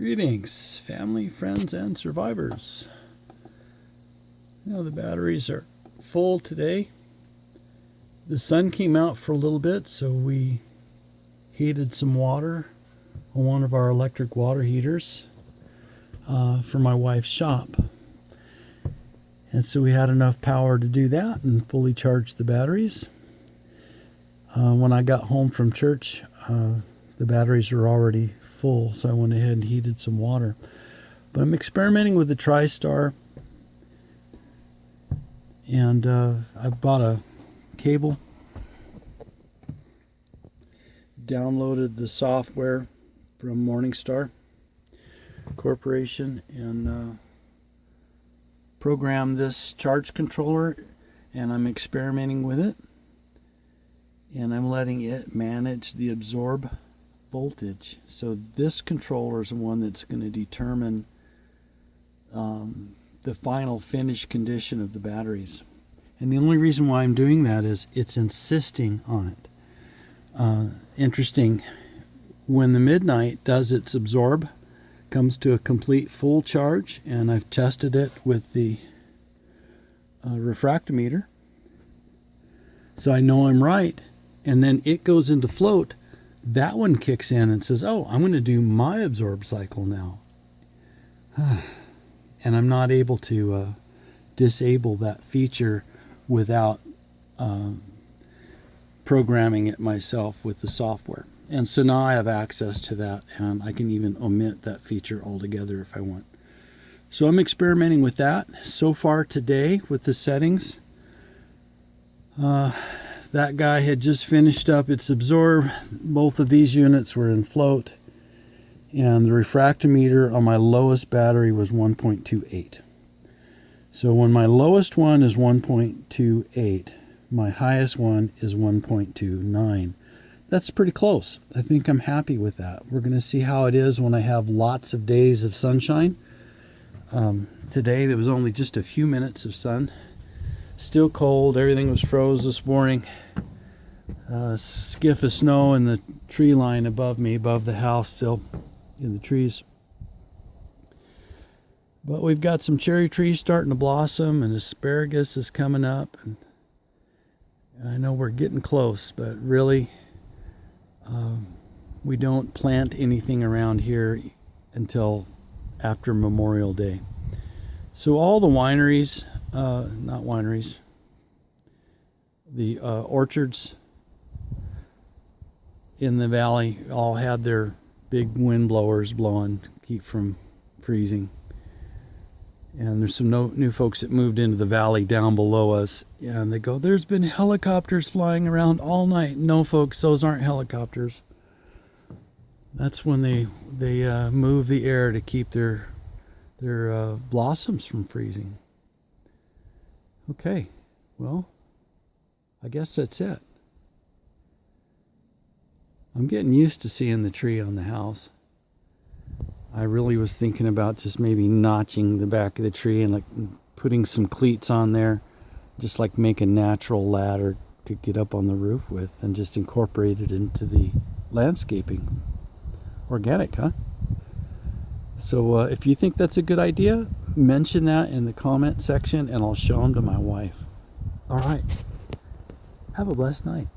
Greetings, family, friends, and survivors. The batteries are full today. The sun came out for a little bit, so we heated some water on one of our electric water heaters for my wife's shop. And so we had enough power to do that and fully charge the batteries. When I got home from church, the batteries were already full, so I went ahead and heated some water. But I'm experimenting with the Tristar, and I bought a cable, downloaded the software from Morningstar Corporation, and programmed this charge controller, and I'm experimenting with it, and I'm letting it manage the absorb voltage. So this controller is the one that's going to determine the final finish condition of the batteries. And the only reason why I'm doing that is it's insisting on it. Interesting, when the midnight does its absorb, comes to a complete full charge, and I've tested it with the refractometer, so I know I'm right, and then it goes into float. That one kicks in and says, oh, I'm going to do my absorb cycle now. And I'm not able to disable that feature without programming it myself with the software. And so now I have access to that, and I can even omit that feature altogether if I want. So I'm experimenting with that. So far today with the settings, that guy had just finished up its absorb. Both of these units were in float, and the refractometer on my lowest battery was 1.28. So when my lowest one is 1.28, my highest one is 1.29. That's pretty close. I think I'm happy with that. We're going to see how it is when I have lots of days of sunshine. Today there was only just a few minutes of sun. Still cold. Everything was froze this morning. Skiff of snow in the tree line above me, above the house, still in the trees. But we've got some cherry trees starting to blossom, and asparagus is coming up. And I know we're getting close, but really, we don't plant anything around here until after Memorial Day. So all the wineries, not wineries, the orchards in the valley all had their big wind blowers blowing to keep from freezing. And there's some new folks that moved into the valley down below us, and they go, there's been helicopters flying around all night. No, folks, those aren't helicopters. That's when they move the air to keep their blossoms from freezing. Okay, well, I guess that's it. I'm getting used to seeing the tree on the house. I really was thinking about just maybe notching the back of the tree and like putting some cleats on there, just like make a natural ladder to get up on the roof with, and just incorporate it into the landscaping. Organic, huh? So if you think that's a good idea, mention that in the comment section, and I'll show them to my wife. All right. Have a blessed night.